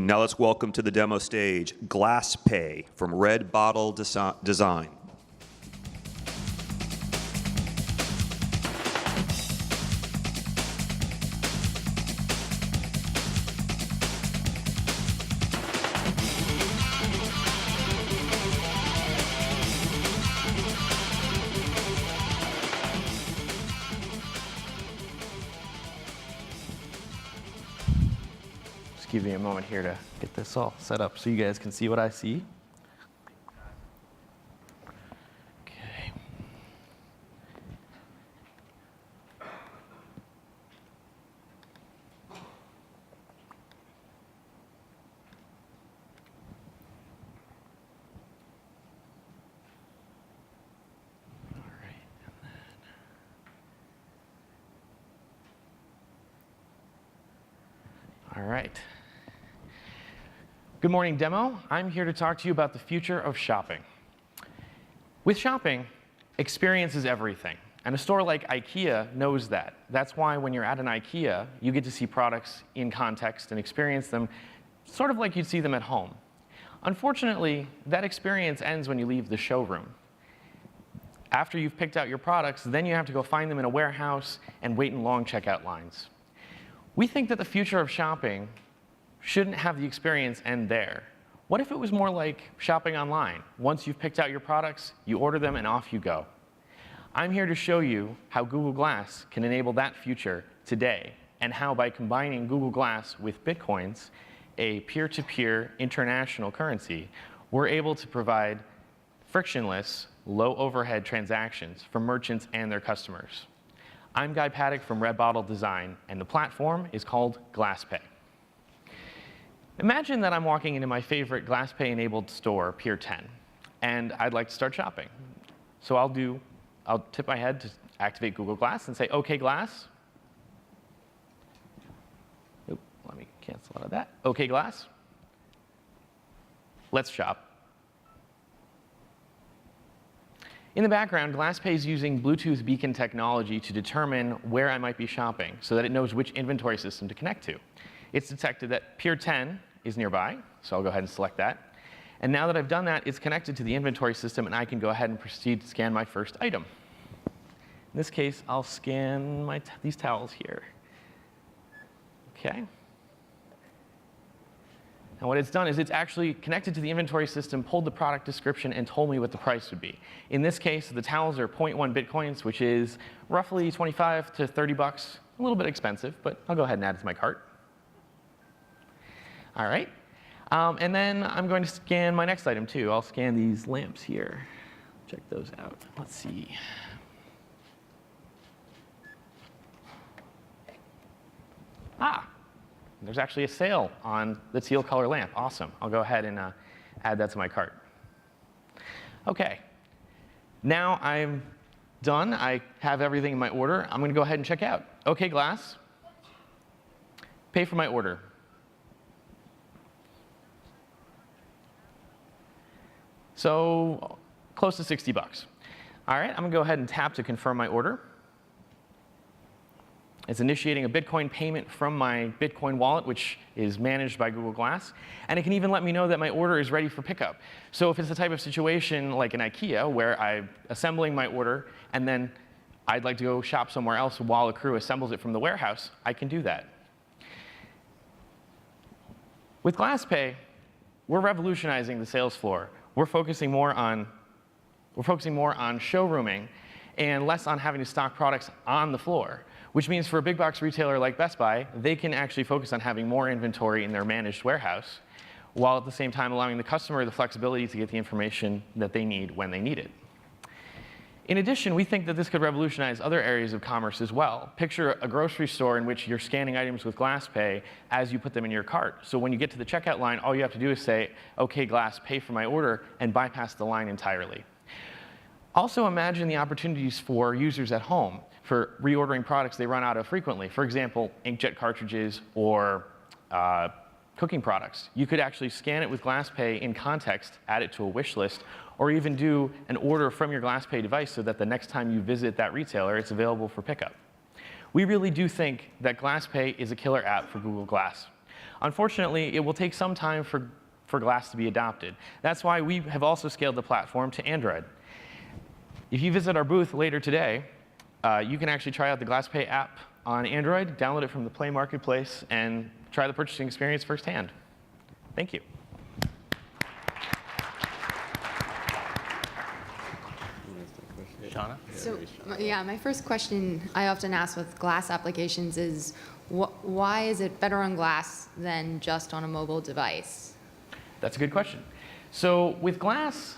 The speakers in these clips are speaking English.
Now let's welcome to the demo stage GlassPay from RedBottle Design. Give me a moment here to get this all set up so you guys can see what I see. Okay. All right. Good morning, demo. I'm here to talk to you about the future of shopping. With shopping, experience is everything. And a store like IKEA knows that. That's why when you're at an IKEA, you get to see products in context and experience them sort of like you'd see them at home. Unfortunately, that experience ends when you leave the showroom. After you've picked out your products, then you have to go find them in a warehouse and wait in long checkout lines. We think that the future of shopping shouldn't have the experience end there. What if it was more like shopping online? Once you've picked out your products, you order them and off you go. I'm here to show you how Google Glass can enable that future today, and how by combining Google Glass with Bitcoins, a peer-to-peer international currency, we're able to provide frictionless, low overhead transactions for merchants and their customers. I'm Guy Paddock from RedBottle Design, and the platform is called GlassPay. Imagine that I'm walking into my favorite GlassPay-enabled store, Pier 10, and I'd like to start shopping. So I'll tip my head to activate Google Glass and say, OK, Glass. Oop, let me cancel out of that. OK, Glass. Let's shop. In the background, GlassPay is using Bluetooth beacon technology to determine where I might be shopping so that it knows which inventory system to connect to. It's detected that Pier 10 is nearby, so I'll go ahead and select that. And now that I've done that, it's connected to the inventory system, and I can go ahead and proceed to scan my first item. In this case, I'll scan these towels here. OK. And what it's done is it's actually connected to the inventory system, pulled the product description, and told me what the price would be. In this case, the towels are 0.1 Bitcoins, which is roughly 25 to 30 bucks. A little bit expensive, but I'll go ahead and add it to my cart. All right. And then I'm going to scan my next item, too. I'll scan these lamps here. Check those out. Let's see. Ah, there's actually a sale on the teal color lamp. Awesome. I'll go ahead and add that to my cart. OK. Now I'm done. I have everything in my order. I'm going to go ahead and check out. OK, Glass. Pay for my order. So close to 60 bucks. All right, I'm going to go ahead and tap to confirm my order. It's initiating a Bitcoin payment from my Bitcoin wallet, which is managed by Google Glass. And it can even let me know that my order is ready for pickup. So if it's the type of situation like an IKEA, where I'm assembling my order, and then I'd like to go shop somewhere else while a crew assembles it from the warehouse, I can do that. With GlassPay, we're revolutionizing the sales floor. We're focusing more on showrooming and less on having to stock products on the floor, which means for a big box retailer like Best Buy, they can actually focus on having more inventory in their managed warehouse, while at the same time allowing the customer the flexibility to get the information that they need when they need it. In addition, we think that this could revolutionize other areas of commerce as well. Picture a grocery store in which you're scanning items with GlassPay as you put them in your cart. So when you get to the checkout line, all you have to do is say, OK, Glass, pay for my order, and bypass the line entirely. Also imagine the opportunities for users at home for reordering products they run out of frequently. For example, inkjet cartridges or cooking products. You could actually scan it with GlassPay in context, add it to a wish list, or even do an order from your GlassPay device so that the next time you visit that retailer, it's available for pickup. We really do think that GlassPay is a killer app for Google Glass. Unfortunately, it will take some time for Glass to be adopted. That's why we have also scaled the platform to Android. If you visit our booth later today, you can actually try out the GlassPay app on Android, download it from the Play Marketplace, and try the purchasing experience firsthand. Thank you. Shauna? So, yeah, my first question I often ask with glass applications is, why is it better on glass than just on a mobile device? That's a good question. So with Glass,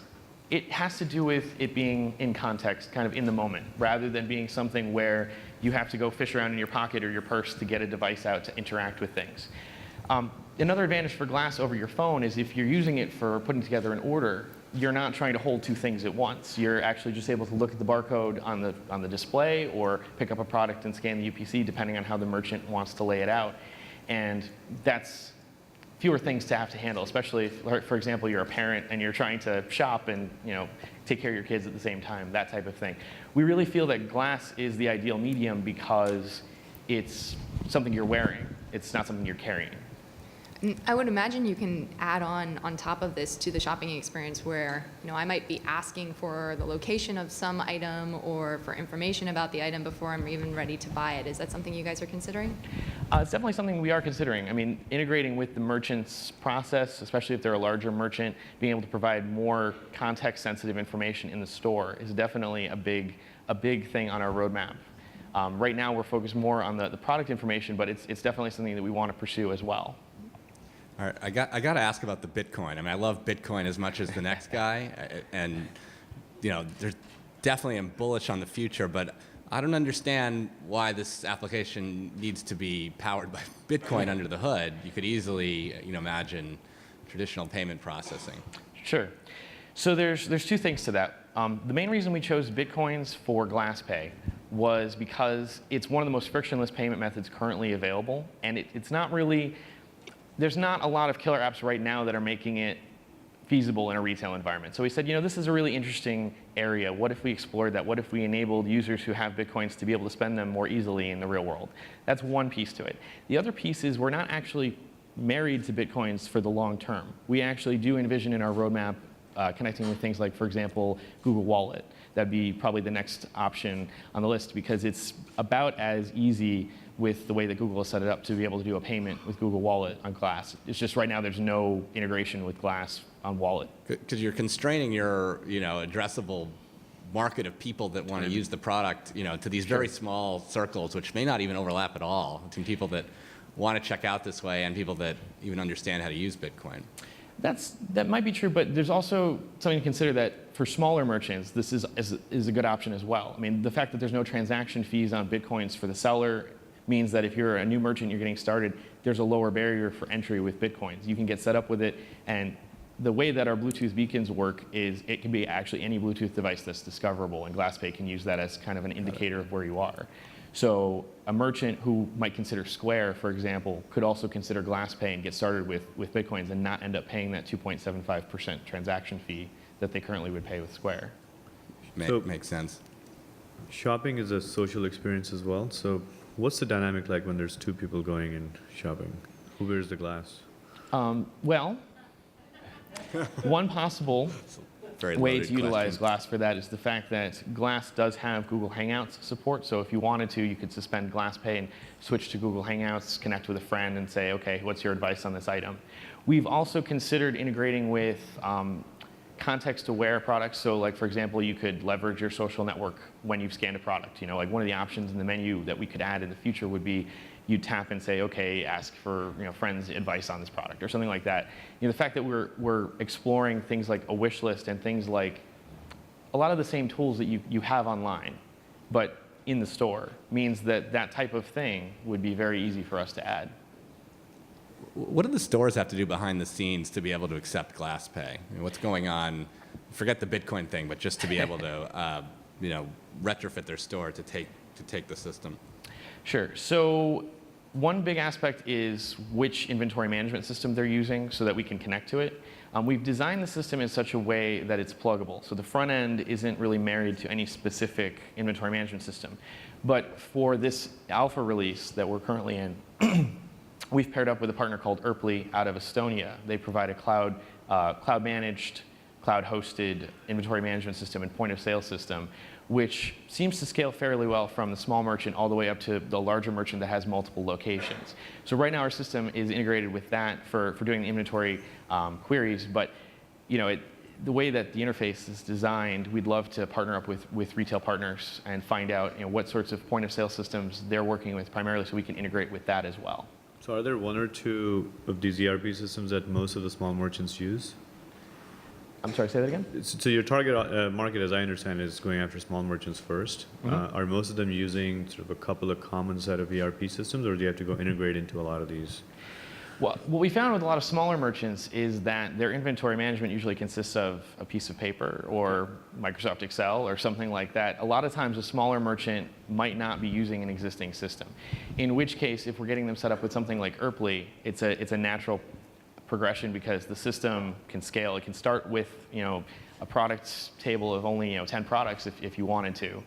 it has to do with it being in context, kind of in the moment, rather than being something where you have to go fish around in your pocket or your purse to get a device out to interact with things. Another advantage for Glass over your phone is if you're using it for putting together an order, you're not trying to hold two things at once. You're actually just able to look at the barcode on the display or pick up a product and scan the UPC depending on how the merchant wants to lay it out. And that's fewer things to have to handle, especially if, for example, you're a parent and you're trying to shop and take care of your kids at the same time, that type of thing. We really feel that Glass is the ideal medium because it's something you're wearing. It's not something you're carrying. I would imagine you can add on top of this to the shopping experience where I might be asking for the location of some item or for information about the item before I'm even ready to buy it. Is that something you guys are considering? It's definitely something we are considering. I mean, integrating with the merchant's process, especially if they're a larger merchant, being able to provide more context-sensitive information in the store is definitely a big thing on our roadmap. Right now, we're focused more on the product information, but it's definitely something that we want to pursue as well. All right, I got to ask about the Bitcoin. I mean, I love Bitcoin as much as the next guy, and there's definitely am bullish on the future, but I don't understand why this application needs to be powered by Bitcoin under the hood. You could easily, imagine traditional payment processing. Sure. So there's two things to that. The main reason we chose Bitcoins for GlassPay was because it's one of the most frictionless payment methods currently available, and it's not really. There's not a lot of killer apps right now that are making it feasible in a retail environment. So we said, this is a really interesting area. What if we explored that? What if we enabled users who have Bitcoins to be able to spend them more easily in the real world? That's one piece to it. The other piece is we're not actually married to Bitcoins for the long term. We actually do envision in our roadmap connecting with things like, for example, Google Wallet. That'd be probably the next option on the list because it's about as easy with the way that Google has set it up to be able to do a payment with Google Wallet on Glass. It's just right now there's no integration with Glass on Wallet. Because you're constraining your addressable market of people that want to use the product to these very small circles, which may not even overlap at all, between people that want to check out this way and people that even understand how to use Bitcoin. That might be true, but there's also something to consider that for smaller merchants, this is a good option as well. I mean, the fact that there's no transaction fees on Bitcoins for the seller means that if you're a new merchant, you're getting started, there's a lower barrier for entry with Bitcoins. You can get set up with it, and the way that our Bluetooth beacons work is it can be actually any Bluetooth device that's discoverable, and GlassPay can use that as kind of an indicator of where you are. So a merchant who might consider Square, for example, could also consider GlassPay and get started with Bitcoins and not end up paying that 2.75% transaction fee that they currently would pay with Square. Makes sense. Shopping is a social experience as well. So what's the dynamic like when there's two people going and shopping? Who wears the glass? Well, one possible way to utilize Glass for that is the fact that Glass does have Google Hangouts support. So if you wanted to, you could suspend GlassPay and switch to Google Hangouts, connect with a friend and say, okay, what's your advice on this item? We've also considered integrating with context-aware products. So like, for example, you could leverage your social network when you've scanned a product. Like one of the options in the menu that we could add in the future would be you tap and say, okay, ask for friends' advice on this product or something like that. The fact that we're exploring things like a wish list and things like a lot of the same tools that you have online, but in the store, means that that type of thing would be very easy for us to add. What do the stores have to do behind the scenes to be able to accept GlassPay? What's going on? Forget the Bitcoin thing, but just to be able to retrofit their store to take the system. Sure. So one big aspect is which inventory management system they're using so that we can connect to it. We've designed the system in such a way that it's pluggable. So the front end isn't really married to any specific inventory management system. But for this alpha release that we're currently in, we've paired up with a partner called Erply out of Estonia. They provide a cloud-managed, cloud-hosted inventory management system and point-of-sale system, which seems to scale fairly well from the small merchant all the way up to the larger merchant that has multiple locations. So right now our system is integrated with that for doing the inventory queries, but the way that the interface is designed, we'd love to partner up with retail partners and find out what sorts of point-of-sale systems they're working with primarily so we can integrate with that as well. So are there one or two of these ERP systems that most of the small merchants use? I'm sorry, say that again? So your target market, as I understand, is going after small merchants first. Are most of them using sort of a couple of common set of ERP systems, or do you have to go integrate into a lot of these? Well, what we found with a lot of smaller merchants is that their inventory management usually consists of a piece of paper or Microsoft Excel or something like that. A lot of times a smaller merchant might not be using an existing system, in which case if we're getting them set up with something like Erply, it's a natural progression because the system can scale. It can start with a products table of only 10 products if you wanted to.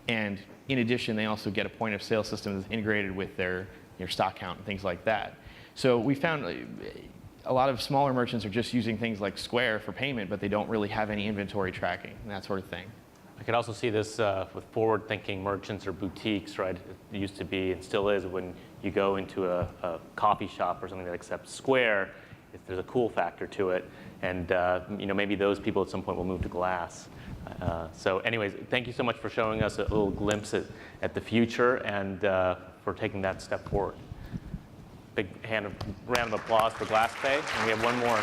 And in addition, they also get a point of sale system that's integrated with their stock count and things like that. So we found a lot of smaller merchants are just using things like Square for payment, but they don't really have any inventory tracking and that sort of thing. I could also see this with forward-thinking merchants or boutiques, right? It used to be and still is when you go into a coffee shop or something that accepts Square, there's a cool factor to it, and maybe those people at some point will move to Glass. So anyways, thank you so much for showing us a little glimpse at the future and for taking that step forward. Big round of applause for GlassPay, and we have one more